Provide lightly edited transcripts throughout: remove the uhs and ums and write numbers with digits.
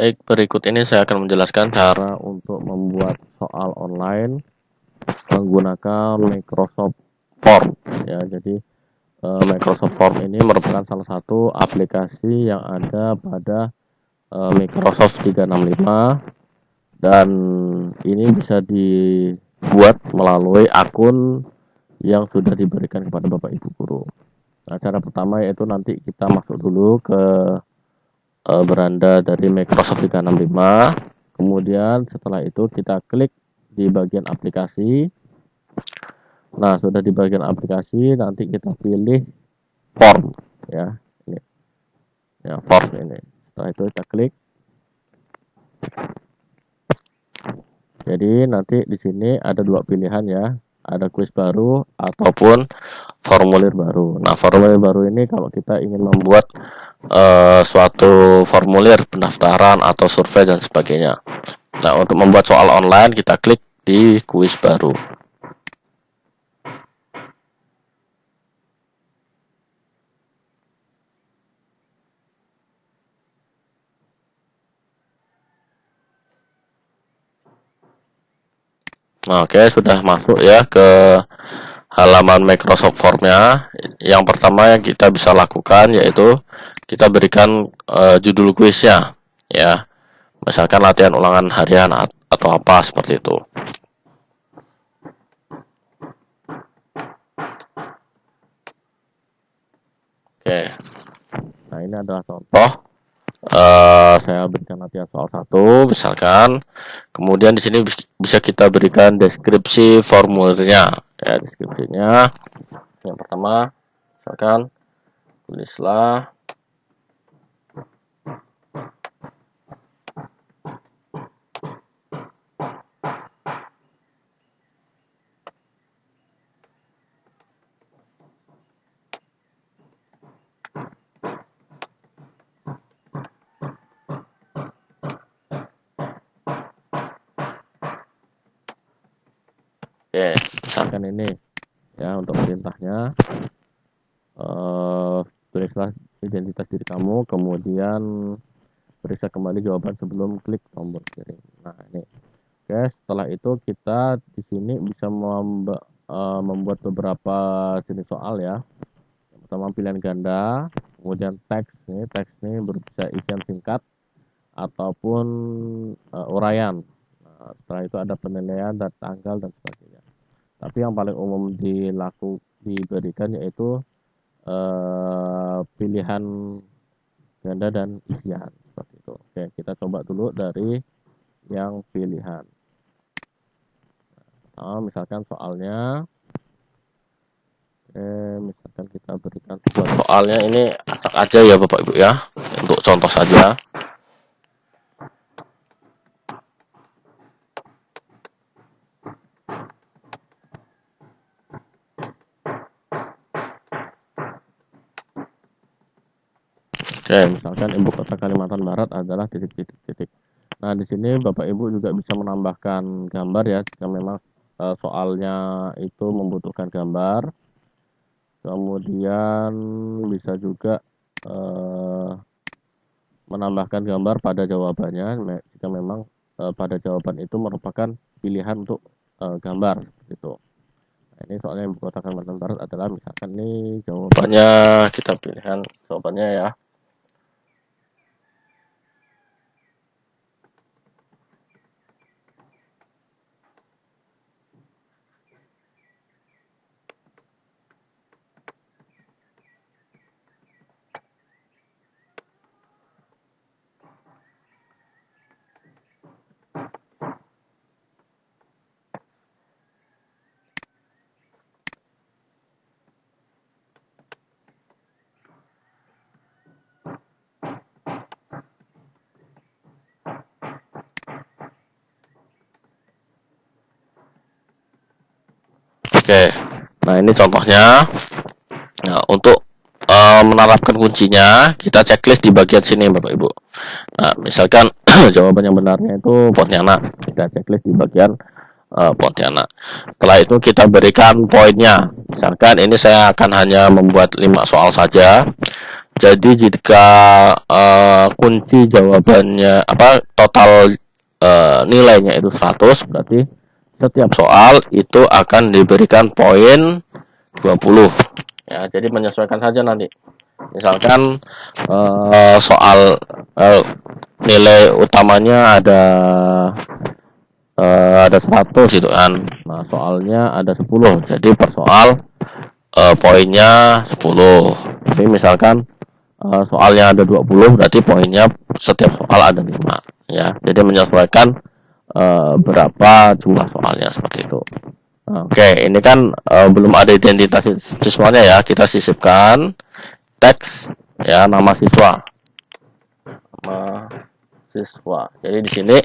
Baik, berikut ini saya akan menjelaskan cara untuk membuat soal online menggunakan Microsoft Form. Ya, jadi Microsoft Form ini merupakan salah satu aplikasi yang ada pada Microsoft 365 dan ini bisa dibuat melalui akun yang sudah diberikan kepada Bapak Ibu guru. Nah, cara pertama yaitu nanti kita masuk dulu ke beranda dari Microsoft 365. Kemudian setelah itu kita klik di bagian aplikasi. Nah, sudah di bagian aplikasi nanti kita pilih form ya. Ini. Ya, form ini. Setelah itu kita klik. Jadi nanti di sini ada dua pilihan ya. Ada kuis baru ataupun formulir baru. Nah, formulir baru ini kalau kita ingin membuat suatu formulir pendaftaran atau survei dan sebagainya. Nah, untuk membuat soal online kita klik di kuis baru. Nah, oke, sudah masuk ya ke halaman Microsoft Form-nya. Yang pertama yang kita bisa lakukan yaitu kita berikan judul kuisnya ya. Misalkan latihan ulangan harian atau apa seperti itu. Oke. Nah, ini adalah contoh. Saya berikan latihan soal 1 misalkan. Kemudian di sini bisa kita berikan deskripsi formulirnya. Ya, deskripsinya. Yang pertama, misalkan tulislah misalkan ini ya untuk perintahnya tulislah identitas diri kamu, kemudian periksa kembali jawaban sebelum klik tombol kirim. Nah, ini. Oke, setelah itu kita di sini bisa membuat beberapa jenis soal ya. Yang pertama pilihan ganda, kemudian teks ini berupa isian singkat ataupun uraian. Nah, setelah itu ada penilaian dan tanggal dan sebagainya. Tapi yang paling umum diberikan yaitu pilihan ganda dan isian seperti itu. Oke, kita coba dulu dari yang pilihan. Nah, misalkan soalnya, misalkan kita berikan buat soalnya ini acak aja ya Bapak Ibu ya, untuk contoh saja. Oke, misalkan ibu kota Kalimantan Barat adalah titik-titik. Nah, di sini Bapak Ibu juga bisa menambahkan gambar ya, jika memang soalnya itu membutuhkan gambar. Kemudian bisa juga menambahkan gambar pada jawabannya, jika memang pada jawaban itu merupakan pilihan untuk gambar, gitu. Nah, ini soalnya ibu kota Kalimantan Barat adalah misalkan ini jawabannya, kita pilihan jawabannya ya. Oke, nah ini contohnya. Nah, untuk menerapkan kuncinya, kita checklist di bagian sini Bapak Ibu. Nah, misalkan jawaban yang benarnya itu Pontianak, kita checklist di bagian Pontianak. Setelah itu kita berikan poinnya. Misalkan ini saya akan hanya membuat 5 soal saja. Jadi jika kunci jawabannya total nilainya itu 100, berarti setiap soal itu akan diberikan poin 20. Ya, jadi menyesuaikan saja nanti. Misalkan soal nilai utamanya ada 100 gitu kan. Nah, soalnya ada 10. Jadi per soal poinnya 10. Jadi misalkan soalnya ada 20, berarti poinnya setiap soal ada 5 ya. Jadi menyesuaikan berapa jumlah soalnya seperti itu. Oke, ini kan belum ada identitas siswanya ya. Kita sisipkan teks ya, nama siswa. Nama siswa. Jadi di sini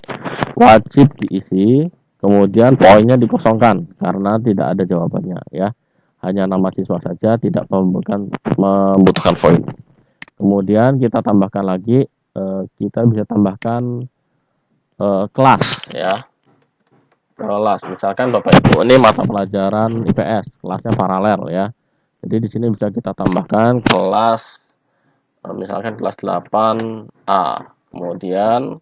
wajib diisi, kemudian poinnya dikosongkan karena tidak ada jawabannya ya. Hanya nama siswa saja, tidak membutuhkan poin. Kemudian kita tambahkan lagi, kita bisa tambahkan kelas ya. Kelas, misalkan Bapak Ibu ini mata pelajaran IPS, kelasnya paralel ya. Jadi di sini bisa kita tambahkan kelas, misalkan kelas 8A, kemudian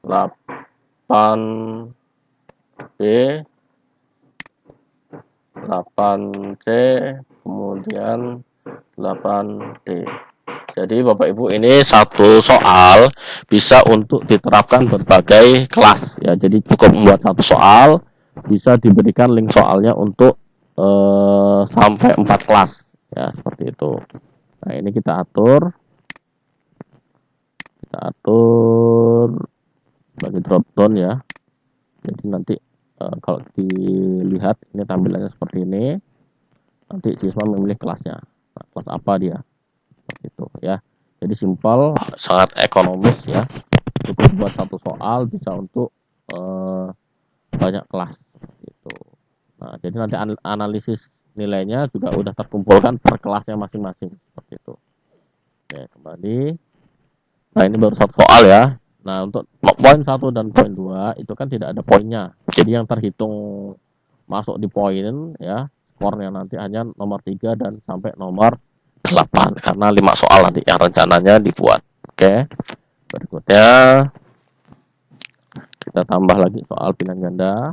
8B, 8C, kemudian 8D. Jadi Bapak Ibu ini satu soal bisa untuk diterapkan berbagai kelas ya. Jadi cukup membuat satu soal, bisa diberikan link soalnya untuk sampai 4 kelas ya, seperti itu. Nah, ini kita atur bagi drop down ya. Jadi nanti kalau dilihat ini tampilannya seperti ini. Nanti siswa memilih kelasnya. Nah, kelas apa dia? Seperti itu ya. Jadi simpel, sangat ekonomis ya. Cukup buat satu soal bisa untuk banyak kelas gitu. Nah, jadi nanti analisis nilainya juga udah terkumpulkan per kelasnya masing-masing seperti itu. Oke, kembali. Nah, ini baru satu soal ya. Nah, untuk poin 1 dan poin 2 itu kan tidak ada poinnya. Jadi yang terhitung masuk di poin ya, skornya nanti hanya nomor 3 dan sampai nomor 8 karena 5 soal nanti yang rencananya dibuat. Oke. Berikutnya kita tambah lagi soal pilihan ganda.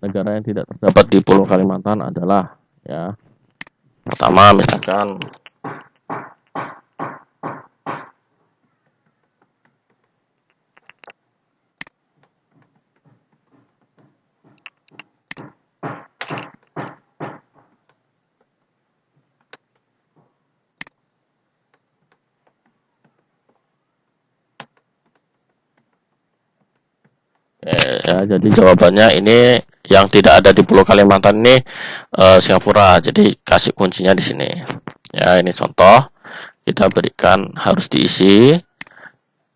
Negara yang tidak terdapat di Pulau Kalimantan adalah ya. Pertama misalkan ya, jadi jawabannya ini yang tidak ada di Pulau Kalimantan ini Singapura. Jadi kasih kuncinya di sini. Ya, ini contoh kita berikan harus diisi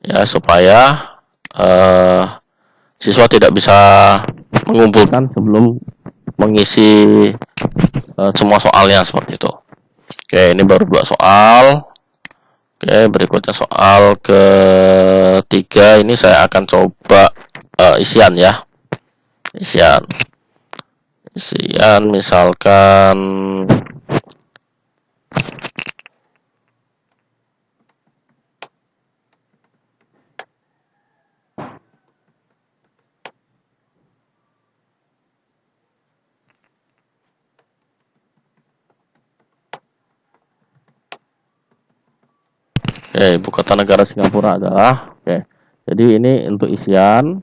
ya supaya siswa tidak bisa mengumpulkan sebelum mengisi semua soalnya seperti itu. Oke, ini baru 2 soal. Oke, berikutnya soal ketiga ini saya akan coba isian ya. Isian misalkan ibu kota negara Singapura adalah jadi ini untuk isian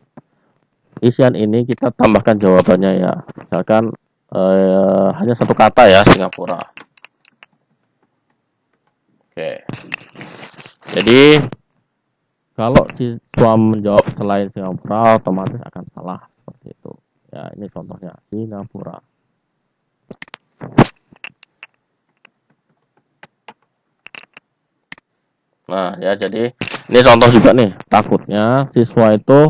ini kita tambahkan jawabannya ya. Misalkan hanya satu kata ya, Singapura. Jadi kalau siswa menjawab selain Singapura otomatis akan salah seperti itu. Ya, ini contohnya Singapura. Nah, ya jadi ini contoh juga nih. Takutnya siswa itu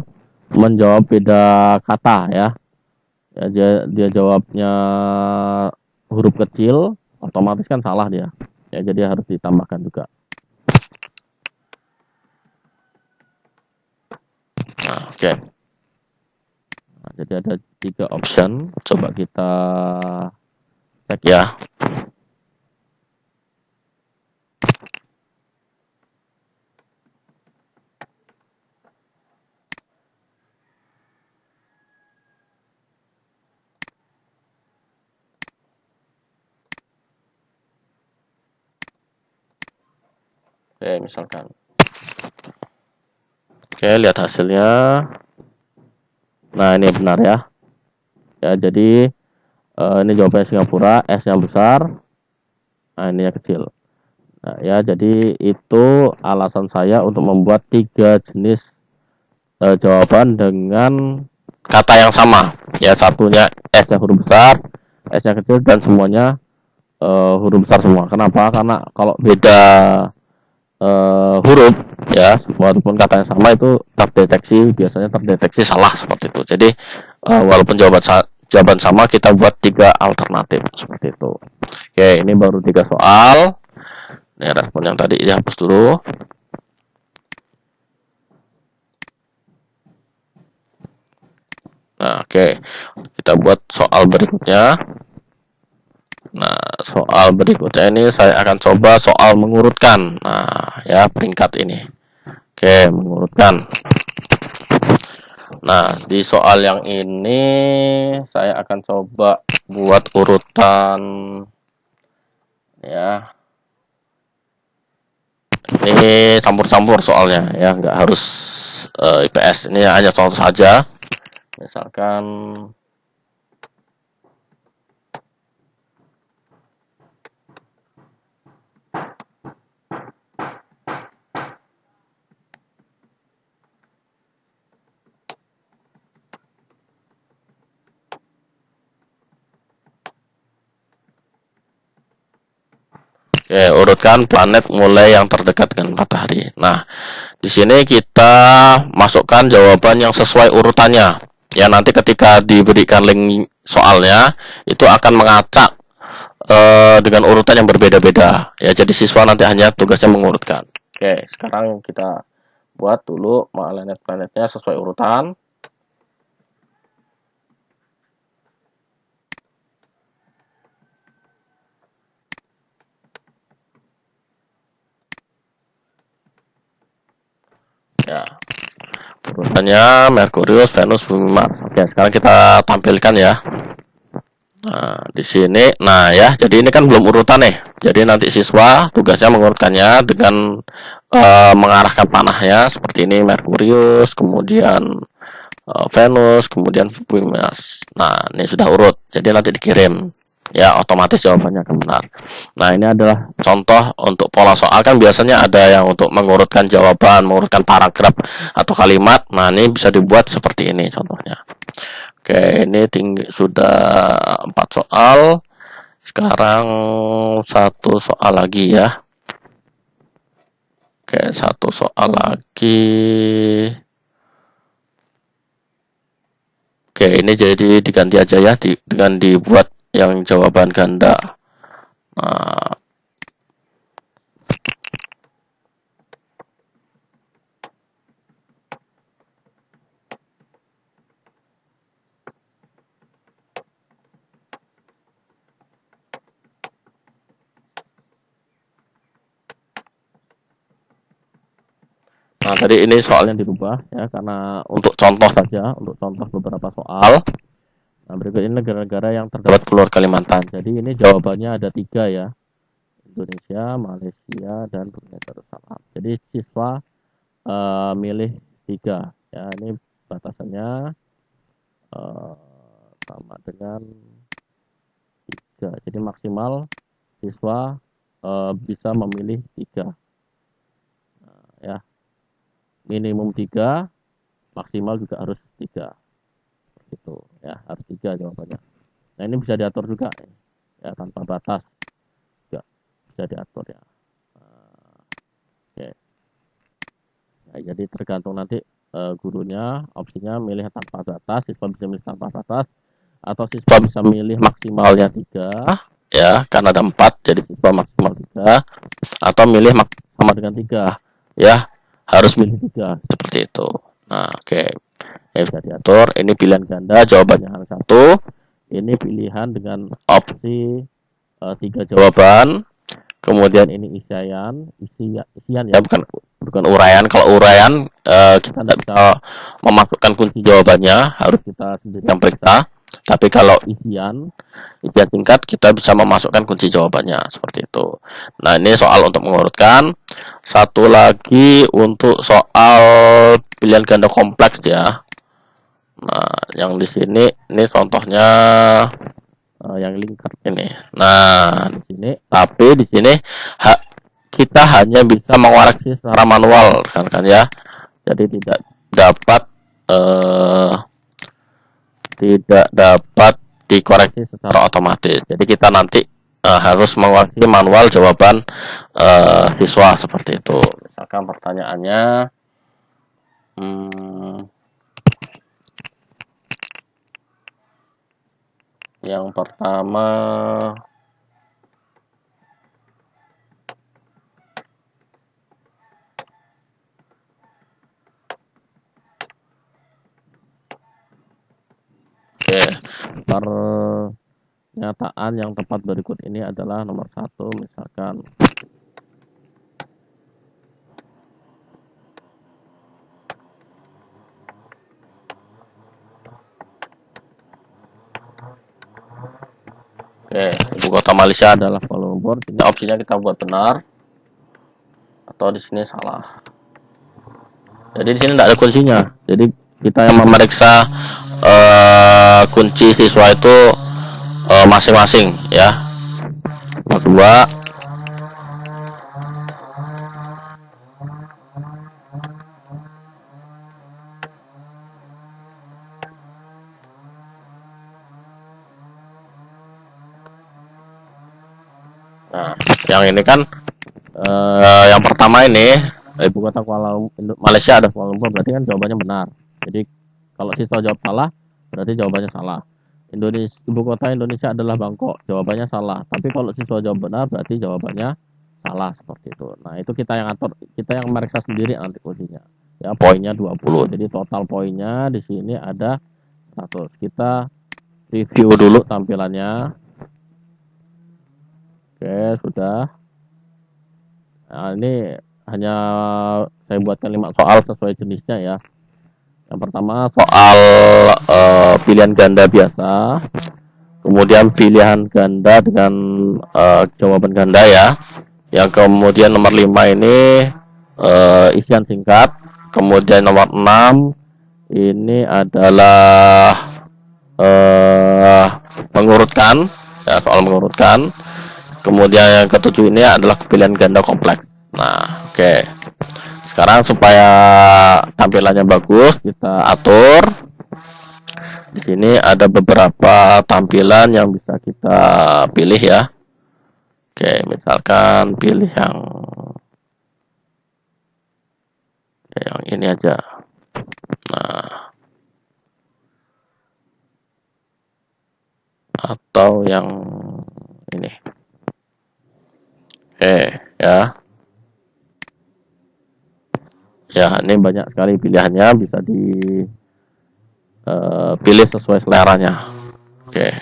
menjawab beda kata ya. Ya dia jawabnya huruf kecil, otomatis kan salah dia. Ya jadi harus ditambahkan juga. Nah, oke. Nah, jadi ada 3 option. Coba kita cek ya. Oke, misalkan. Oke, lihat hasilnya. Nah, ini benar ya. Ya, jadi ini jawabannya Singapura, S-nya besar, nah ini yang kecil. Nah, ya, jadi itu alasan saya untuk membuat 3 jenis jawaban dengan kata yang sama. Ya, satunya S-nya huruf besar, S-nya kecil, dan semuanya huruf besar semua. Kenapa? Karena kalau beda huruf ya walaupun katanya sama itu biasanya terdeteksi salah seperti itu. Jadi walaupun jawaban sama kita buat 3 alternatif seperti itu. Oke, ini baru 3 soal. Ini respon yang tadi dihapus dulu. Nah, oke. Kita buat soal berikutnya. Nah, soal berikutnya ini saya akan coba soal mengurutkan. Nah, ya peringkat ini. Oke, mengurutkan. Nah, di soal yang ini saya akan coba buat urutan ya. Ini campur-campur soalnya ya, nggak harus IPS. Ini hanya contoh saja. Misalkan urutkan planet mulai yang terdekat dengan matahari. Nah, di sini kita masukkan jawaban yang sesuai urutannya. Ya, nanti ketika diberikan link soalnya itu akan mengacak dengan urutan yang berbeda-beda. Ya, jadi siswa nanti hanya tugasnya mengurutkan. Oke, sekarang kita buat dulu planet-planetnya sesuai urutan. Ya, urutannya Merkurius, Venus, Bumi, Mars. Oke, sekarang kita tampilkan ya. Nah, di sini, nah ya, jadi ini kan belum urutan nih. Jadi nanti siswa tugasnya mengurutkannya dengan mengarahkan panahnya seperti ini Merkurius, kemudian Venus, kemudian Bumi, Mars. Nah, ini sudah urut. Jadi nanti dikirim. Ya, otomatis jawabannya akan benar. Nah, ini adalah contoh untuk pola soal. Kan biasanya ada yang untuk mengurutkan jawaban, mengurutkan paragraf atau kalimat. Nah, ini bisa dibuat seperti ini contohnya. Oke, ini sudah 4 soal. Sekarang 1 soal lagi ya. Oke, 1 soal lagi. Oke, ini jadi diganti aja ya dengan dibuat yang jawaban ganda. Nah, tadi ini soalnya dirubah ya karena untuk contoh saja, untuk contoh beberapa soal. Nah, berikut ini negara-negara yang terdapat Pulau Kalimantan. Jadi ini jawabannya ada 3 ya. Indonesia, Malaysia, dan Brunei Darussalam. Jadi siswa milih 3 ya. Ini batasannya sama dengan 3. Jadi maksimal siswa bisa memilih 3 ya. Minimum 3, maksimal juga harus 3. Gitu ya, harus 3 jawabannya. Nah, ini bisa diatur juga ya tanpa batas juga bisa diatur ya. Oke. Jadi tergantung nanti gurunya, opsinya milih tanpa batas, siswa bisa milih tanpa batas, atau siswa bisa milih maksimalnya 3, ya, karena ada 4, jadi siswa maksimal 3, atau milih sama dengan 3, ya, harus milih 3, seperti itu. Nah, oke. Ya, bisa diatur. Ini pilihan ganda, jawabannya hanya 1. Ini pilihan dengan opsi 3 jawaban. Kemudian ini isian ya, bukan uraian. Kalau uraian kita tidak bisa memasukkan kunci jawabannya, harus kita sendiri yang periksa. Tapi kalau isian singkat, kita bisa memasukkan kunci jawabannya, seperti itu. Nah, ini soal untuk mengurutkan. Satu lagi untuk soal pilihan ganda kompleks ya. Nah, yang di sini ini contohnya yang lingkar ini. Nah, di sini, tapi di sini kita hanya bisa mengoreksi secara manual, kan ya. Jadi tidak dapat dikoreksi secara otomatis. Jadi kita nanti harus mengoreksi manual jawaban siswa, seperti itu. Misalkan pertanyaannya yang pertama, oke, pernyataan yang tepat berikut ini adalah nomor 1, misalkan oke, ibu kota Malaysia adalah Kuala Lumpur. Ini opsinya kita buat benar atau di sini salah. Jadi di sini tidak ada kuncinya. Jadi kita yang memeriksa kunci siswa itu masing-masing ya. Nomor 2. Nah, yang ini kan yang pertama ini ibu kota Malaysia ada Kuala Lumpur, berarti kan jawabannya benar. Jadi kalau siswa jawab salah, berarti jawabannya salah. Ibu kota Indonesia adalah Bangkok, jawabannya salah. Tapi kalau siswa jawab benar, berarti jawabannya salah, seperti itu. Nah, itu kita yang atur, kita yang meriksa sendiri nanti posisinya. Ya, poinnya 20. Jadi total poinnya di sini ada 100. Kita review dulu tampilannya. Oke, sudah. Nah, ini hanya saya buatkan 5 soal sesuai jenisnya ya. Yang pertama soal pilihan ganda biasa, kemudian pilihan ganda dengan jawaban ganda ya. Yang kemudian nomor 5 ini isian singkat. Kemudian nomor 6 ini adalah mengurutkan ya, soal mengurutkan. Kemudian yang ketujuh ini adalah pilihan ganda kompleks. Nah, oke. Sekarang supaya tampilannya bagus, kita atur. Di sini ada beberapa tampilan yang bisa kita pilih ya. Oke, misalkan pilih yang ini aja. Nah, atau yang ini. Oke, ya. Ya, ini banyak sekali pilihannya, bisa dipilih sesuai seleranya. Oke.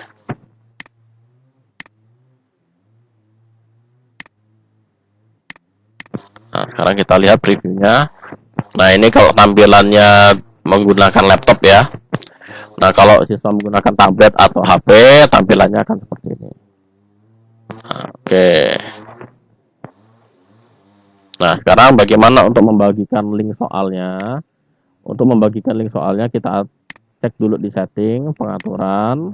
Nah, sekarang kita lihat previewnya. Nah, ini kalau tampilannya menggunakan laptop ya. Nah, kalau siswa menggunakan tablet atau HP, tampilannya akan seperti ini. Nah, oke. Nah, sekarang bagaimana untuk membagikan link soalnya? Untuk membagikan link soalnya, kita cek dulu di setting, pengaturan.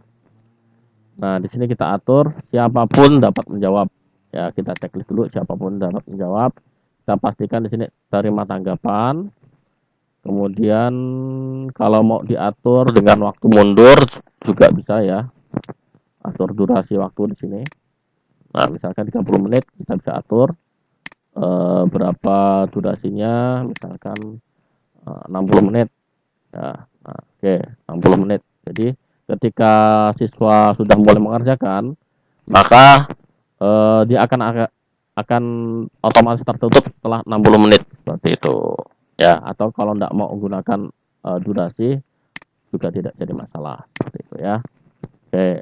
Nah, di sini kita atur siapapun dapat menjawab. Ya, kita checklist dulu siapapun dapat menjawab. Kita pastikan di sini terima tanggapan. Kemudian kalau mau diatur dengan waktu mundur juga bisa ya. Atur durasi waktu di sini. Nah, misalkan 30 menit kita bisa atur berapa durasinya, misalkan 60 menit ya. Nah, oke, 60 menit. Jadi ketika siswa sudah mulai mengerjakan, maka dia akan otomatis tertutup setelah 60 menit seperti itu ya. Atau kalau tidak mau menggunakan durasi juga tidak jadi masalah seperti itu ya. Oke.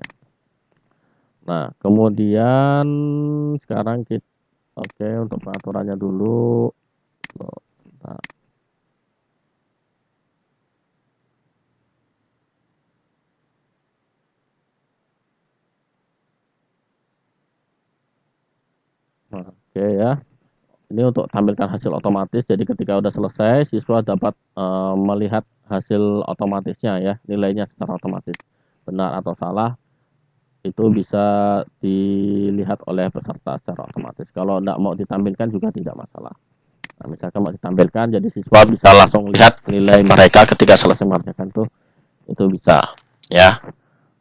Nah, kemudian sekarang kita oke untuk peraturannya dulu. Nah, oke ya. Ini untuk tampilkan hasil otomatis. Jadi ketika sudah selesai, siswa dapat melihat hasil otomatisnya ya, nilainya secara otomatis. Benar atau salah itu bisa dilihat oleh peserta secara otomatis. Kalau tidak mau ditampilkan juga tidak masalah. Nah, misalkan mau ditampilkan, jadi siswa bisa langsung lihat nilai mereka ketika selesai mengerjakan itu bisa ya.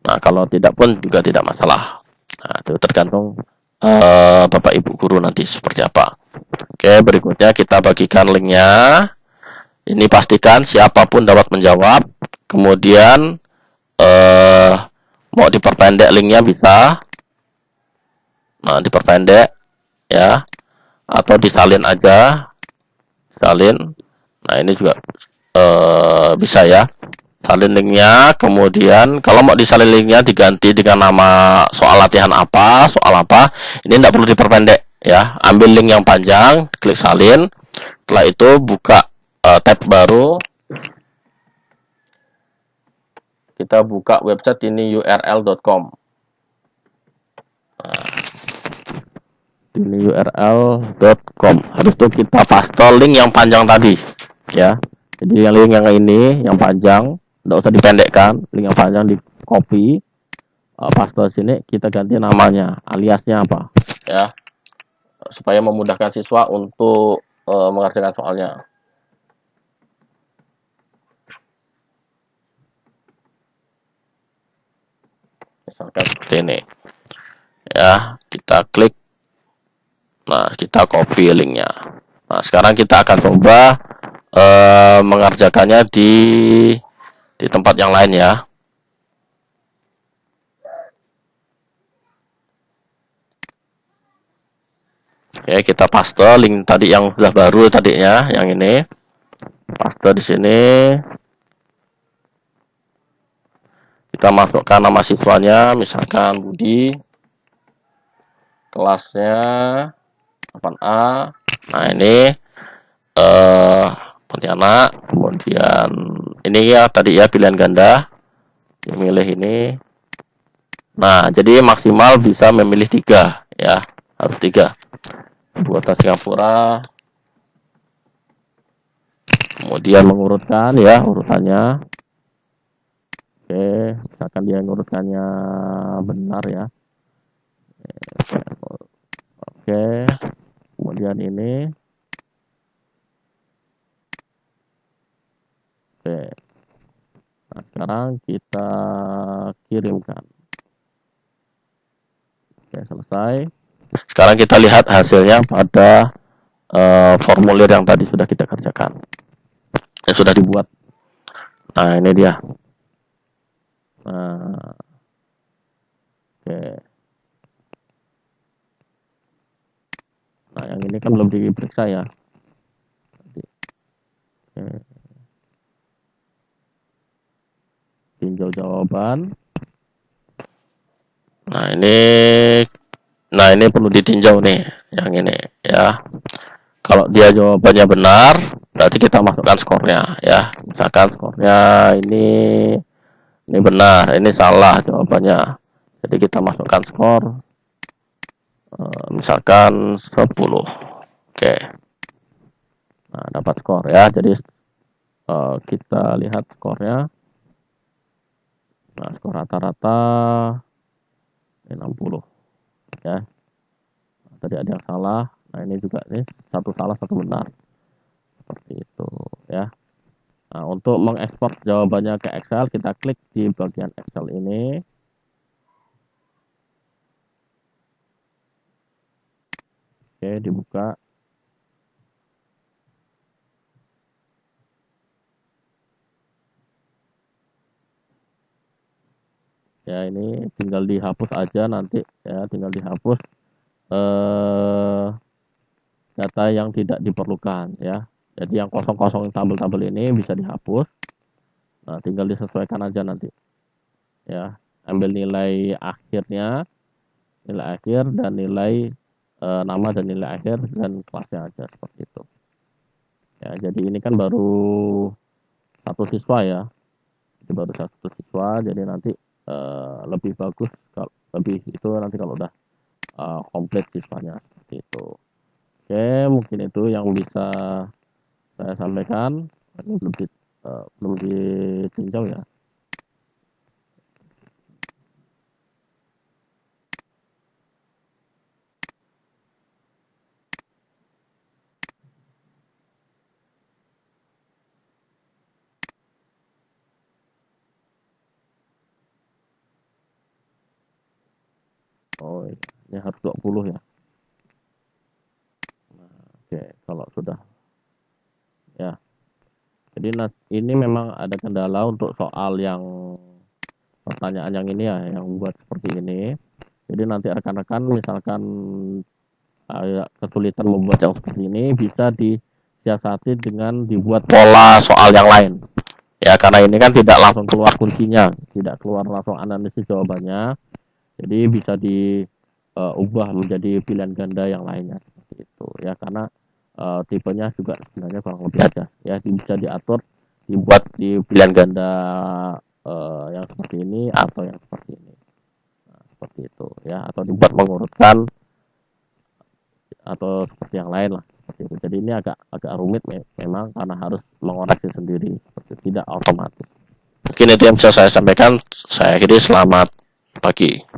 Nah, kalau tidak pun juga tidak masalah. Nah, itu tergantung Bapak Ibu guru nanti seperti apa. Oke, berikutnya kita bagikan linknya. Ini pastikan siapapun dapat menjawab. Kemudian mau diperpendek linknya bisa. Nah, diperpendek ya, atau disalin aja, salin. Nah, ini juga bisa ya. Salin linknya, kemudian kalau mau disalin linknya diganti dengan nama soal latihan apa, soal apa. Ini tidak perlu diperpendek ya. Ambil link yang panjang, klik salin. Setelah itu buka tab baru. Kita buka website ini url.com. Nah, ini url.com. Habis itu kita paste link yang panjang tadi ya. Jadi yang link yang ini yang panjang, tidak usah dipendekkan, link yang panjang di copy, paste sini, kita ganti namanya, aliasnya apa ya, supaya memudahkan siswa untuk mengerjakan soalnya. Misalkan seperti ini ya, kita klik. Nah, kita copy linknya. Nah, sekarang kita akan coba mengerjakannya di tempat yang lain ya. Oke, kita paste link tadi yang sudah baru tadinya, yang ini. Paste di sini. Kita masukkan nama siswanya, misalkan Budi. Kelasnya 8A. Nah, ini Pontianak. Kemudian ini ya tadi ya pilihan ganda. Memilih ini. Nah, jadi maksimal bisa memilih 3 ya, harus 3. Buatan Singapura. Kemudian mengurutkan ya urutannya. Oke, misalkan dia ngurutkannya benar ya. Oke, kemudian ini. Oke, nah sekarang kita kirimkan. Oke, selesai. Sekarang kita lihat hasilnya pada formulir yang tadi sudah kita kerjakan, yang sudah dibuat. Nah, ini dia. Nah, oke. Nah, yang ini kan belum diperiksa ya. Oke. Tinjau jawaban. Nah ini perlu ditinjau nih, yang ini ya. Kalau dia jawabannya benar, berarti kita masukkan skornya ya. Misalkan skornya ini benar, ini salah jawabannya. Jadi kita masukkan skor, misalkan 10. Oke. Nah, dapat skor ya. Jadi kita lihat skornya. Nah, skor rata-rata 60 ya. Nah, tadi ada yang salah. Nah, ini juga nih, satu salah, satu benar. Seperti itu ya. Nah, untuk mengekspor jawabannya ke Excel, kita klik di bagian Excel ini. Oke, dibuka. Ya, ini tinggal dihapus aja nanti ya, tinggal dihapus data yang tidak diperlukan ya. Jadi yang kosong-kosong tabel-tabel ini bisa dihapus. Nah, tinggal disesuaikan aja nanti ya. Ambil nilai akhirnya, nilai akhir dan nilai nama dan nilai akhir dan kelasnya aja seperti itu. Ya, jadi ini kan baru satu siswa ya. Jadi baru satu siswa, jadi nanti lebih bagus kalau lebih itu nanti kalau udah komplit siswanya seperti itu. Oke, mungkin itu yang bisa saya sampaikan. Ini belum ditinjau ya. Oh iya, ini harus 20 ya. Oke, kalau sudah ya. Jadi ini memang ada kendala untuk soal yang pertanyaan yang ini ya, yang buat seperti ini. Jadi nanti rekan-rekan misalkan kesulitan membuat yang seperti ini bisa disiasati dengan dibuat pola soal yang lain. Ya, karena ini kan tidak langsung keluar kuncinya, tidak keluar langsung analisis jawabannya. Jadi bisa diubah menjadi pilihan ganda yang lainnya seperti itu ya, karena tipenya juga sebenarnya kurang lebih ada ya, bisa diatur dibuat di pilihan ganda yang seperti ini atau yang seperti ini. Nah, seperti itu ya, atau dibuat mengurutkan atau seperti yang lain lah seperti itu. Jadi ini agak rumit memang karena harus mengoreksi sendiri seperti tidak otomatis. Mungkin itu yang bisa saya sampaikan. Saya akhiri, selamat pagi.